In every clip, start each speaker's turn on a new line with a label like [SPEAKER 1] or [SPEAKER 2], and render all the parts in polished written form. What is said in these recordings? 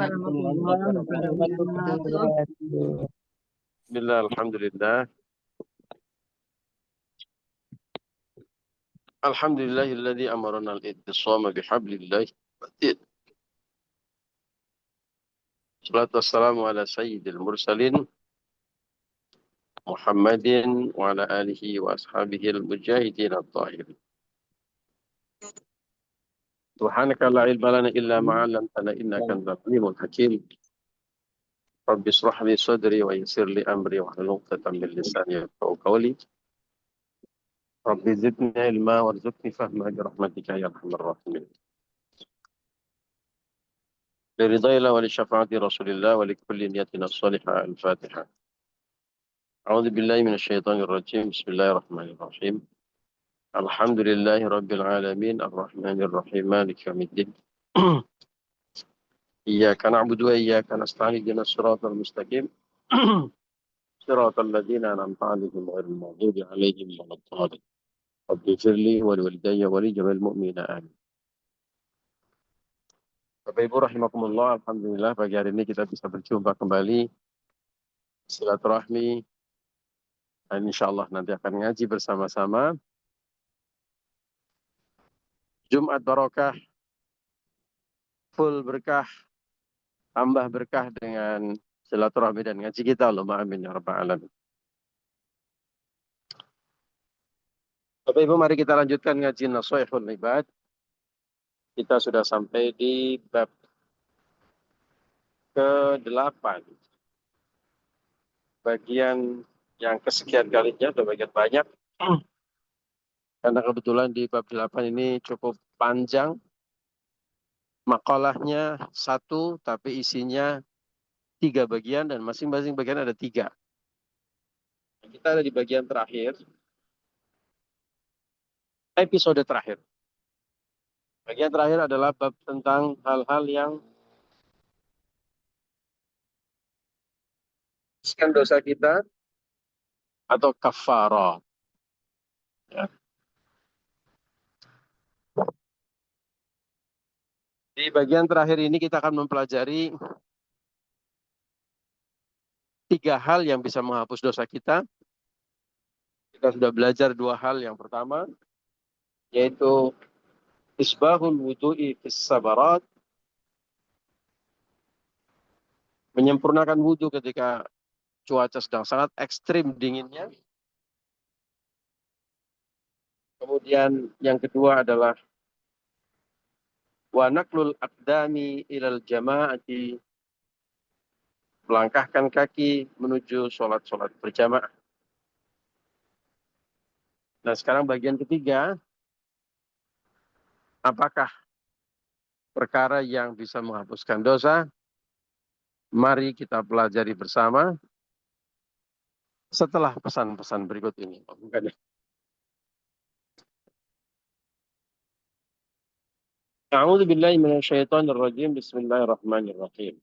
[SPEAKER 1] warahmatullahi wabarakatuh.
[SPEAKER 2] Bismillah, alhamdulillah. Alhamdulillahilladzi amarana al-ittisama bihablillah. Salatu wassalamu ala sayyidil mursalin Muhammadin wa ala alihi wa ashabihi al-mujahidin at-tahirin. Subhanaka la ilma lana illa ma 'allamtana innaka antal alimul hakim. Rabbi ishrah li sadri wa yassir li amri wa hlul 'uqdatam min lisani yafqahu qawli. Rabbi zidni ilma warzuqni fahma bi rahmatika ya arhamar rahimin. لرضا الله ولشفاعة رسول الله ولكل نيتنا الصالحة الفاتحة. أعوذ بالله من الشيطان الرجيم. بسم الله الرحمن الرحيم. الحمد لله رب العالمين الرحمن الرحيم مالك يوم الدين. إياك نعبد وإياك نستعين اهدنا الصراط المستقيم صراط الذين أنعمت عليهم غير المغضوب عليهم ولا الضالين. رب اغفر لي ولوالدي ولجميع المؤمنين آمين. Bapak Ibu rahimakumullah, alhamdulillah pagi hari ini kita bisa berjumpa kembali silaturahmi dan insyaallah nanti akan ngaji bersama-sama. Jumat barokah, full berkah, tambah berkah dengan silaturahmi dan ngaji kita. Allahumma amin ya rabbal alamin. Bapak Ibu, mari kita lanjutkan ngaji Nashihul Ibad. Kita sudah sampai di bab ke-8. Bagian yang kesekian kalinya, atau bagian banyak. Karena kebetulan di bab 8 ini cukup panjang. Makalahnya 1, tapi isinya 3 bagian dan masing-masing bagian ada 3. Kita ada di bagian terakhir. Episode terakhir. Bagian terakhir adalah bab tentang hal-hal yang menghapuskan dosa kita atau kafarah. Ya. Di bagian terakhir ini kita akan mempelajari 3 hal yang bisa menghapus dosa kita. Kita sudah belajar 2 hal. Yang pertama yaitu isbahul wudu'i fis sabarat, menyempurnakan wudhu ketika cuaca sedang sangat ekstrim dinginnya. Kemudian yang kedua adalah wa naqlul aqdami ilal jama'ati, melangkahkan kaki menuju sholat-sholat berjamaah. Nah, sekarang bagian ketiga, apakah perkara yang bisa menghapuskan dosa? Mari kita pelajari bersama setelah pesan-pesan berikut ini. A'udzu billahi minasyaitonir rajim. Bismillahirrahmanirrahim.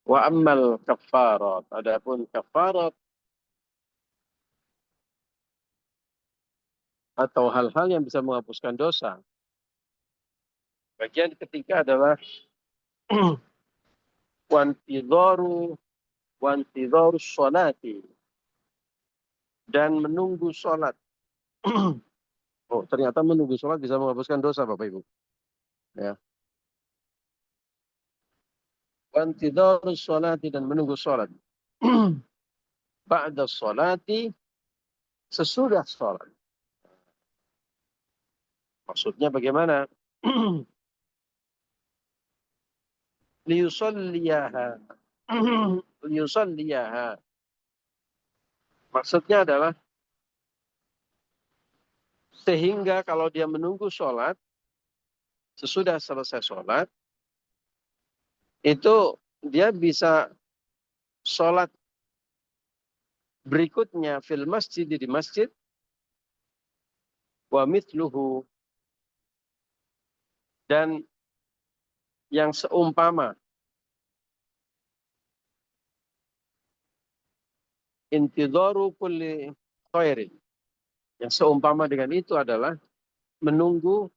[SPEAKER 2] Wa ammal kaffarat, adapun kafarat atau hal-hal yang bisa menghapuskan dosa. Bagian ketiga adalah wantidharu sholati, dan menunggu sholat. Oh, ternyata menunggu sholat bisa menghapuskan dosa, Bapak Ibu. Ya. Wantidharu sholati, dan menunggu sholat. Ba'da sholati, sesudah sholat. Maksudnya bagaimana? Liyusalliyaha. Liyusalliyaha. Maksudnya adalah sehingga kalau dia menunggu sholat, sesudah selesai sholat, itu dia bisa sholat berikutnya fil masjid, di masjid, wa mithluhu, dan yang seumpama, intidharu kulli khairin, yang seumpama dengan itu adalah menunggu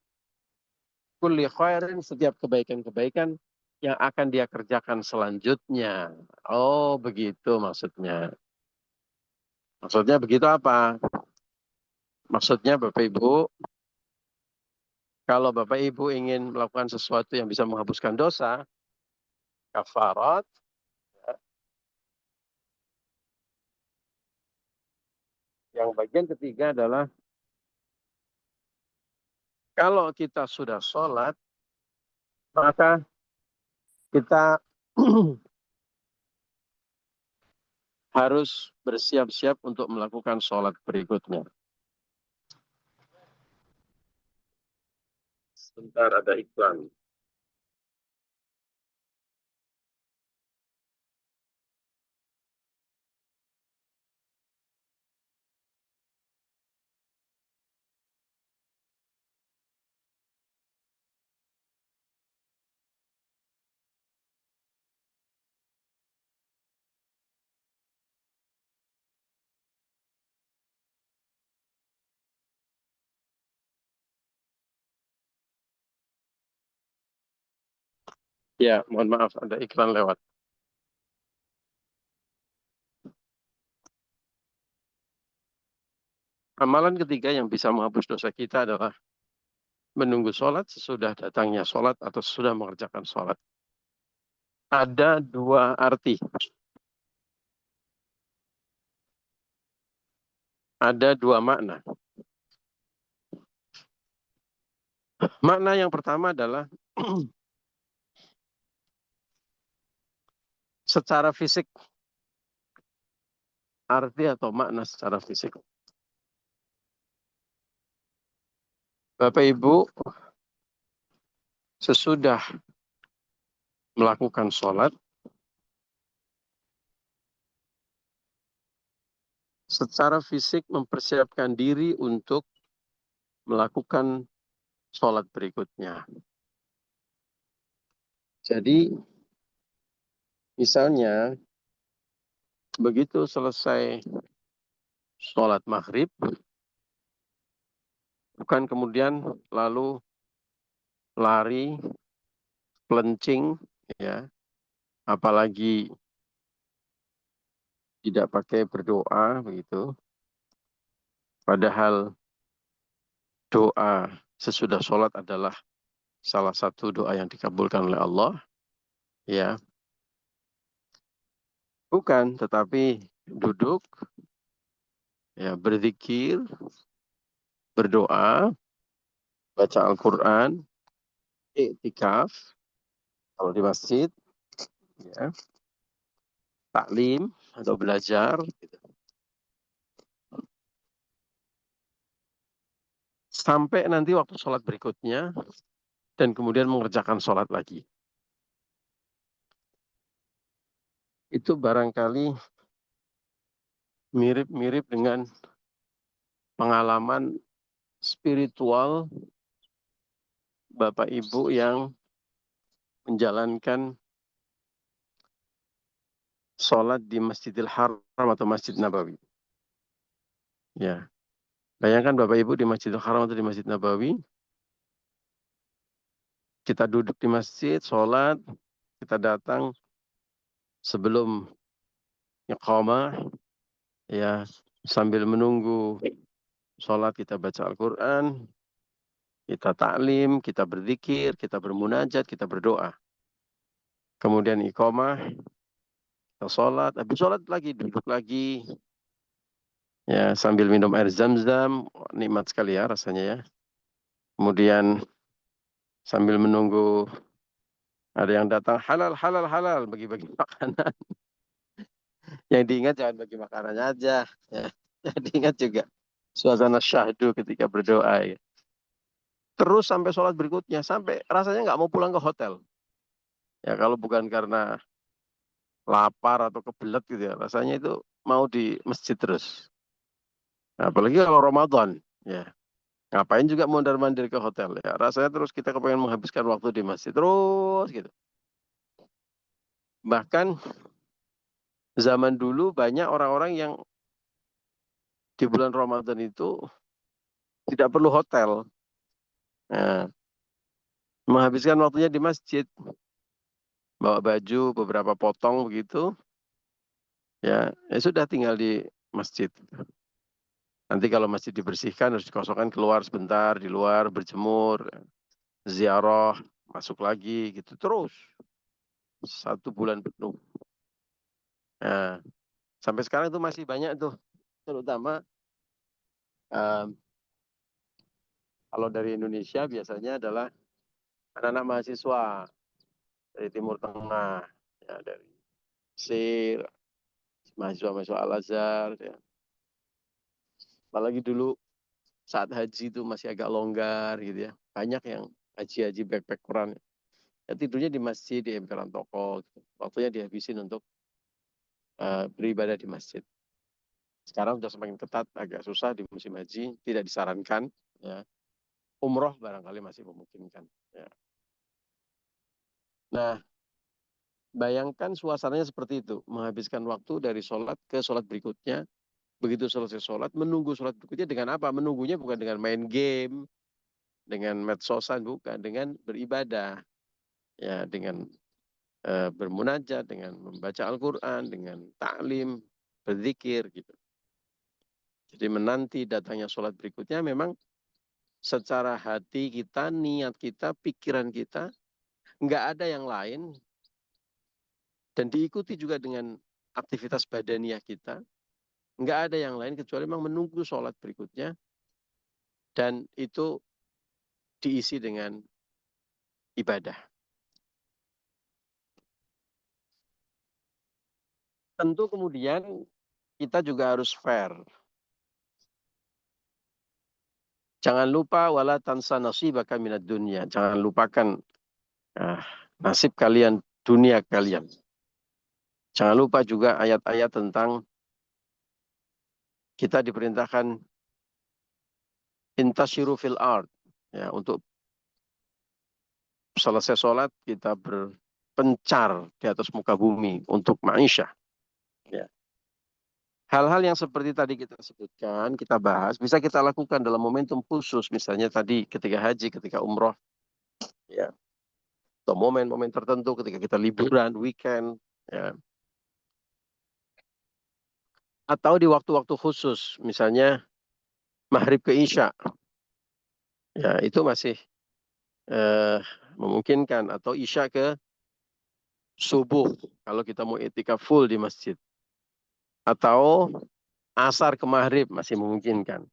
[SPEAKER 2] kulli khairin, setiap kebaikan-kebaikan, yang akan dia kerjakan selanjutnya. Oh, begitu maksudnya. Maksudnya begitu apa? Maksudnya Bapak Ibu, kalau Bapak Ibu ingin melakukan sesuatu yang bisa menghapuskan dosa, kafarat, yang bagian ketiga adalah kalau kita sudah sholat, maka kita harus bersiap-siap untuk melakukan sholat berikutnya. Sebentar ada iklan. Ya, mohon maaf ada iklan lewat. Amalan ketiga yang bisa menghapus dosa kita adalah menunggu sholat sesudah datangnya sholat atau sesudah mengerjakan sholat. Ada dua arti. Ada dua makna. Makna yang pertama adalah secara fisik. Arti atau makna secara fisik. Bapak Ibu, sesudah melakukan sholat, secara fisik mempersiapkan diri untuk melakukan sholat berikutnya. Jadi, misalnya, begitu selesai sholat maghrib, bukan kemudian lalu lari, pelencing, ya, apalagi tidak pakai berdoa, begitu. Padahal doa sesudah sholat adalah salah satu doa yang dikabulkan oleh Allah, ya. Bukan, tetapi duduk, ya, berzikir, berdoa, baca Al-Quran, iktikaf, kalau di masjid, ya, taklim atau belajar, gitu. Sampai nanti waktu sholat berikutnya, dan kemudian mengerjakan sholat lagi. Itu barangkali mirip-mirip dengan pengalaman spiritual Bapak Ibu yang menjalankan sholat di Masjidil Haram atau Masjid Nabawi. Ya, bayangkan Bapak Ibu di Masjidil Haram atau di Masjid Nabawi, kita duduk di masjid, sholat, kita datang sebelum iqamah, ya, sambil menunggu sholat kita baca Al-Quran, kita taklim, kita berzikir, kita bermunajat, kita berdoa. Kemudian iqamah, kita sholat, habis sholat lagi, duduk lagi, ya, sambil minum air zam-zam, nikmat sekali ya rasanya ya. Kemudian sambil menunggu ada yang datang halal, halal, halal, bagi-bagi makanan. Yang diingat jangan bagi makanannya aja, ya. Yang diingat juga suasana syahdu ketika berdoa, ya. Terus sampai sholat berikutnya, sampai rasanya nggak mau pulang ke hotel. Ya kalau bukan karena lapar atau kebelet gitu ya, rasanya itu mau di masjid terus. Nah, apalagi kalau Ramadan, ya. Ngapain juga mondar-mandir ke hotel, ya. Rasanya terus kita kepengen menghabiskan waktu di masjid terus gitu. Bahkan zaman dulu banyak orang-orang yang di bulan Ramadan itu tidak perlu hotel. Nah, menghabiskan waktunya di masjid. bawa baju beberapa potong begitu, ya sudah tinggal di masjid. Nanti kalau masjid dibersihkan harus dikosongkan, keluar sebentar di luar berjemur, ziarah, masuk lagi gitu terus 1 bulan penuh. Nah, sampai sekarang itu masih banyak tuh, terutama kalau dari Indonesia biasanya adalah anak-anak mahasiswa dari Timur Tengah, ya, dari Mesir, mahasiswa-mahasiswa Al-Azhar, ya. Apalagi dulu saat haji itu masih agak longgar gitu ya. Banyak yang haji-haji backpackeran. Ya, tidurnya di masjid, di emperan toko. Gitu. Waktunya dihabisin untuk beribadah di masjid. Sekarang sudah semakin ketat, agak susah di musim haji, tidak disarankan. Ya. Umroh barangkali masih memungkinkan. Ya. Nah, bayangkan suasananya seperti itu. Menghabiskan waktu dari sholat ke sholat berikutnya. Begitu selesai sholat, menunggu sholat berikutnya dengan apa? Menunggunya bukan dengan main game, dengan medsosan, bukan. Dengan beribadah. Ya, dengan bermunajat, dengan membaca Al-Quran, dengan ta'lim, berzikir gitu. Jadi menanti datangnya sholat berikutnya memang secara hati kita, niat kita, pikiran kita, nggak ada yang lain, dan diikuti juga dengan aktivitas badaniah kita, nggak ada yang lain kecuali memang menunggu sholat berikutnya, dan itu diisi dengan ibadah. Tentu kemudian kita juga harus fair. Jangan lupa wala tansa nasibaka minad dunya. Jangan lupakan nasib kalian, dunia kalian. Jangan lupa juga ayat-ayat tentang kita diperintahkan intasyiru fil ard. Ya, untuk selesai sholat kita berpencar di atas muka bumi untuk ma'isyah. Ya. Hal-hal yang seperti tadi kita sebutkan, kita bahas, bisa kita lakukan dalam momentum khusus. Misalnya tadi ketika haji, ketika umroh. Ya. Atau momen-momen tertentu ketika kita liburan, weekend. Ya. Atau di waktu-waktu khusus. Misalnya maghrib ke isya. Ya, itu masih memungkinkan. Atau isya ke subuh. Kalau kita mau i'tikaf full di masjid. Atau asar ke maghrib masih memungkinkan.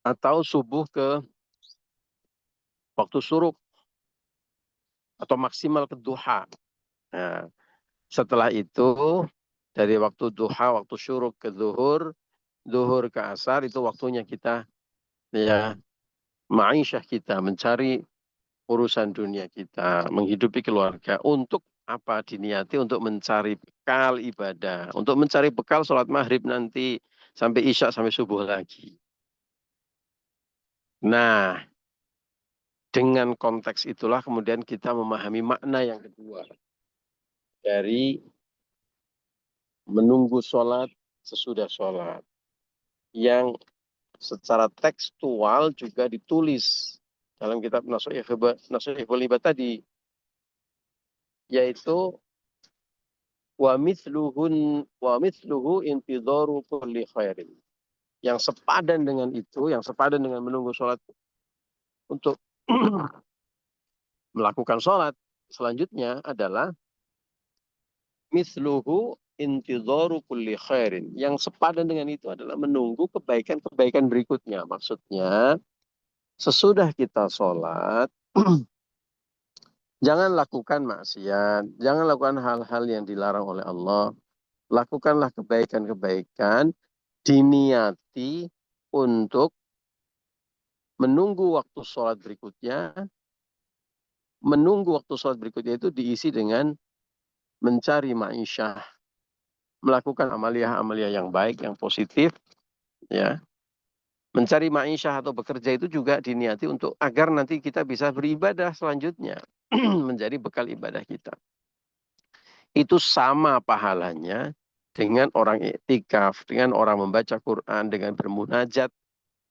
[SPEAKER 2] Atau subuh ke waktu syuruk. Atau maksimal ke duha. Nah, setelah itu dari waktu duha, waktu syuruk ke zuhur, zuhur ke asar, itu waktunya kita ya ma'isyah kita, mencari urusan dunia kita, menghidupi keluarga. Untuk apa diniati? Untuk mencari bekal ibadah, untuk mencari bekal sholat maghrib nanti sampai isya, sampai subuh lagi. Nah, dengan konteks itulah kemudian kita memahami makna yang kedua dari menunggu sholat sesudah sholat, yang secara tekstual juga ditulis dalam kitab Nashihul Ibad tadi, yaitu wa mithluhu intidharu kulli khairin. Yang sepadan dengan itu, yang sepadan dengan menunggu sholat untuk melakukan sholat selanjutnya adalah mithluhu intidharu kulli khairin. Yang sepadan dengan itu adalah menunggu kebaikan-kebaikan berikutnya. Maksudnya, sesudah kita sholat, jangan lakukan maksiat, jangan lakukan hal-hal yang dilarang oleh Allah. Lakukanlah kebaikan-kebaikan, diniati untuk menunggu waktu sholat berikutnya. Menunggu waktu sholat berikutnya itu diisi dengan mencari ma'isyah, melakukan amaliyah-amaliyah yang baik, yang positif, ya. Mencari ma'isyah atau bekerja itu juga diniati untuk agar nanti kita bisa beribadah selanjutnya, menjadi bekal ibadah kita. Itu sama pahalanya dengan orang iktikaf, dengan orang membaca Quran, dengan bermunajat.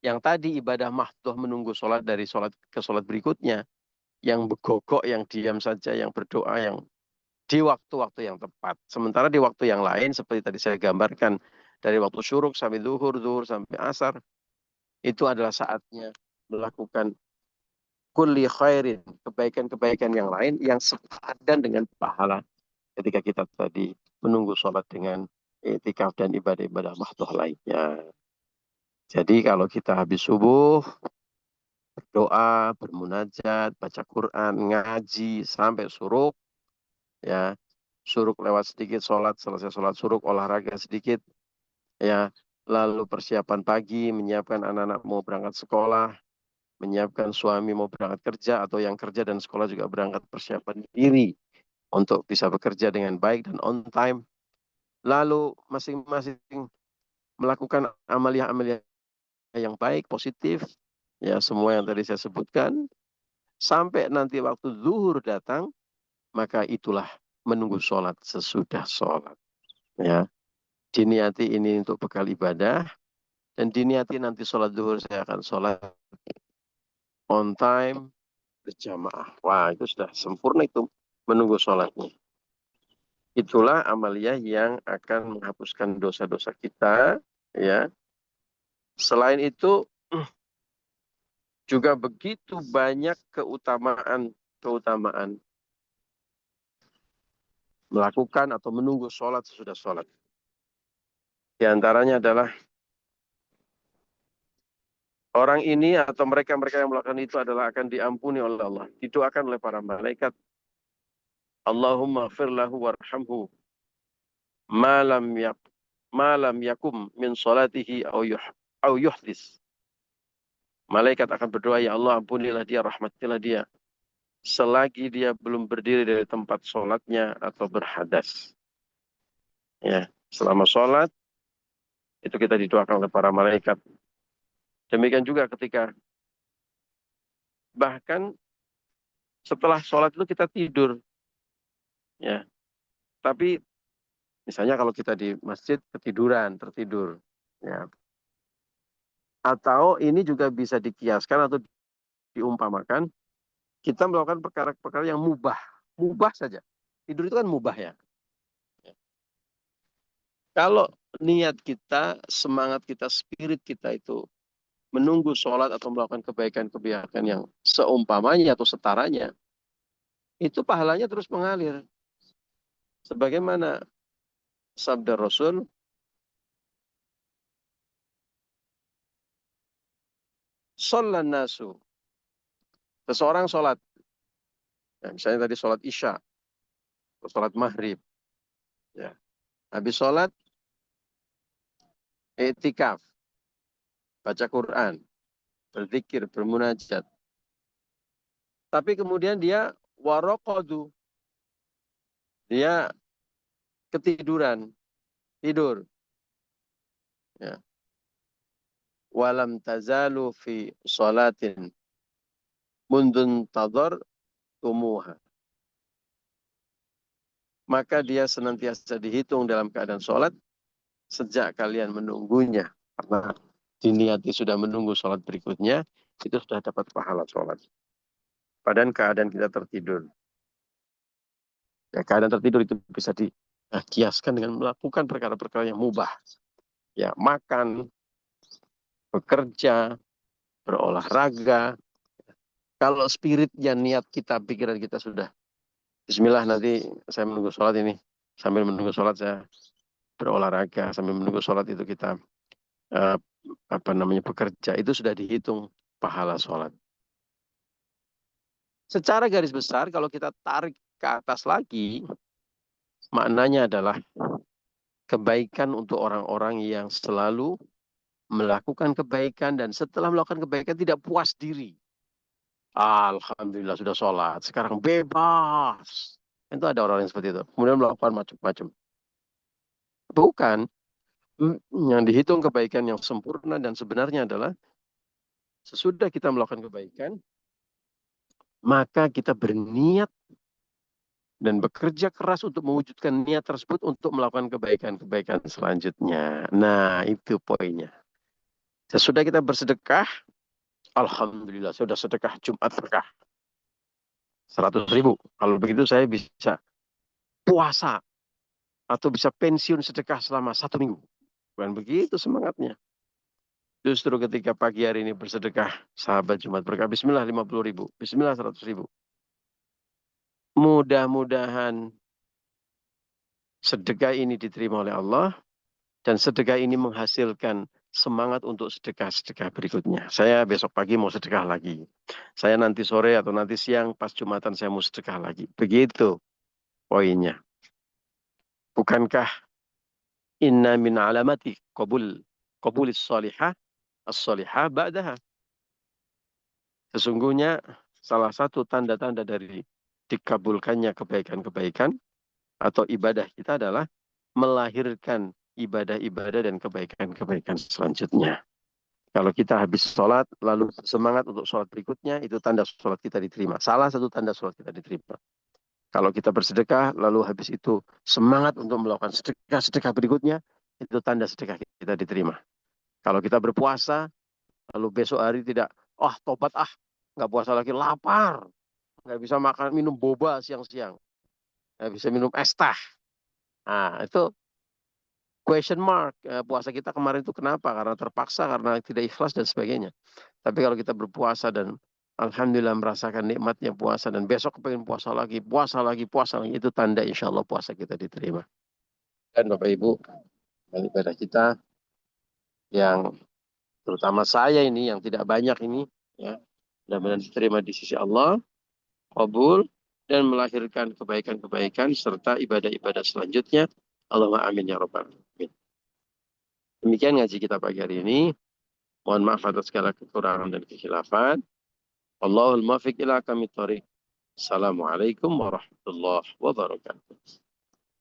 [SPEAKER 2] Yang tadi ibadah mahdoh menunggu sholat dari sholat ke sholat berikutnya. yang begogok, yang diam saja, yang berdoa, yang di waktu-waktu yang tepat. Sementara di waktu yang lain, seperti tadi saya gambarkan, dari waktu syuruk sampai zuhur, zuhur sampai asar, itu adalah saatnya melakukan kulli khairin, kebaikan-kebaikan yang lain yang sepadan dengan pahala ketika kita tadi menunggu sholat dengan i'tikaf dan ibadah-ibadah mahdoh lainnya. Jadi kalau kita habis subuh, berdoa, bermunajat, baca Quran, ngaji, sampai suruk, ya, suruk lewat sedikit, sholat, selesai sholat suruk, olahraga sedikit, ya, lalu persiapan pagi, menyiapkan anak-anak mau berangkat sekolah, menyiapkan suami mau berangkat kerja, atau yang kerja dan sekolah juga berangkat, persiapan diri untuk bisa bekerja dengan baik dan on time. Lalu masing-masing melakukan amalia-amalia yang baik, positif, ya semua yang tadi saya sebutkan, sampai nanti waktu zuhur datang, maka itulah menunggu sholat sesudah sholat. Ya, diniati ini untuk bekal ibadah, dan diniati nanti sholat zuhur saya akan sholat on time, berjamaah. Wah, itu sudah sempurna itu menunggu sholatnya. Itulah amalia yang akan menghapuskan dosa-dosa kita, ya. Selain itu juga begitu banyak keutamaan melakukan atau menunggu sholat sesudah sholat. Di antaranya adalah orang ini atau mereka-mereka yang melakukan itu adalah akan diampuni oleh Allah. Didoakan oleh para malaikat. Allahumma gfir lahu warhamhu ma lam yakum min salatihi au yuhdis. Malaikat akan berdoa, ya Allah ampunilah dia, rahmatilah dia, selagi dia belum berdiri dari tempat sholatnya atau berhadas. Ya, selama sholat itu kita didoakan oleh para malaikat. Demikian juga ketika bahkan setelah sholat itu kita tidur, ya. Tapi misalnya kalau kita di masjid ketiduran, tertidur, ya. Atau ini juga bisa dikiaskan atau diumpamakan, kita melakukan perkara-perkara yang mubah, mubah saja. Tidur itu kan mubah ya. Kalau niat kita, semangat kita, spirit kita itu menunggu sholat atau melakukan kebaikan-kebaikan yang seumpamanya atau setaranya, itu pahalanya terus mengalir. Sebagaimana sabda Rasul, "Shollan nasu." Seseorang sholat, ya, misalnya tadi sholat isya, atau sholat maghrib, ya. Habis sholat, i'tikaf, baca Quran, berzikir, bermunajat. Tapi kemudian dia warokodu, dia ketiduran, tidur. Ya. Walam tazalu fi sholatin mundun tador tumuha. Maka dia senantiasa dihitung dalam keadaan sholat sejak kalian menunggunya. Karena diniati sudah menunggu sholat berikutnya, itu sudah dapat pahala sholat. Padahal keadaan kita tertidur. Ya, keadaan tertidur itu bisa dikiaskan dengan melakukan perkara-perkara yang mubah. Ya, makan, bekerja, berolahraga. Kalau spiritnya, niat kita, pikiran kita sudah, bismillah nanti saya menunggu sholat ini. Sambil menunggu sholat saya berolahraga. Sambil menunggu sholat itu kita uh, bekerja. Itu sudah dihitung pahala sholat. Secara garis besar, kalau kita tarik ke atas lagi, maknanya adalah kebaikan untuk orang-orang yang selalu melakukan kebaikan dan setelah melakukan kebaikan tidak puas diri. Alhamdulillah sudah sholat, sekarang bebas. Itu ada orang yang seperti itu. Kemudian melakukan macam-macam. Bukan. Yang dihitung kebaikan yang sempurna dan sebenarnya adalah sesudah kita melakukan kebaikan, maka kita berniat dan bekerja keras untuk mewujudkan niat tersebut untuk melakukan kebaikan-kebaikan selanjutnya. Nah, itu poinnya. Sesudah kita bersedekah, alhamdulillah, sudah sedekah Jumat berkah. 100.000. Kalau begitu saya bisa puasa atau bisa pensiun sedekah selama 1 minggu. Bukan begitu semangatnya. Justru ketika pagi hari ini bersedekah, sahabat Jumat berkata, Bismillah 50.000, Bismillah 100.000. Mudah-mudahan sedekah ini diterima oleh Allah, dan sedekah ini menghasilkan semangat untuk sedekah-sedekah berikutnya. Saya besok pagi mau sedekah lagi. Saya nanti sore atau nanti siang pas Jumatan saya mau sedekah lagi. Begitu poinnya. Bukankah inna min alamati qabulis salihah as-salihah ba'daha. Sesungguhnya salah satu tanda-tanda dari dikabulkannya kebaikan-kebaikan atau ibadah kita adalah melahirkan ibadah-ibadah dan kebaikan-kebaikan selanjutnya. Kalau kita habis sholat, lalu semangat untuk sholat berikutnya, itu tanda sholat kita diterima. Salah satu tanda sholat kita diterima. Kalau kita bersedekah, lalu habis itu semangat untuk melakukan sedekah-sedekah berikutnya, itu tanda sedekah kita diterima. Kalau kita berpuasa, lalu besok hari tidak, tobat nggak puasa lagi, lapar. Nggak bisa makan, minum boba siang-siang. Nggak bisa minum es teh. Nah, itu question mark. Puasa kita kemarin itu kenapa? Karena terpaksa, karena tidak ikhlas dan sebagainya. Tapi kalau kita berpuasa dan alhamdulillah merasakan nikmatnya puasa dan besok pengen puasa lagi, itu tanda insya Allah puasa kita diterima. Dan Bapak Ibu, ibadah kita yang terutama saya ini yang tidak banyak ini, ya, mudah-mudahan diterima di sisi Allah, qabul dan melahirkan kebaikan-kebaikan serta ibadah-ibadah selanjutnya. Allahumma amin ya rabbal alamin. Demikian ngaji kita pagi hari ini. Mohon maaf atas segala kekurangan dan kekhilafan. Allahul muwaffiq ila aqwamit thoriq. Assalamualaikum warahmatullahi wabarakatuh.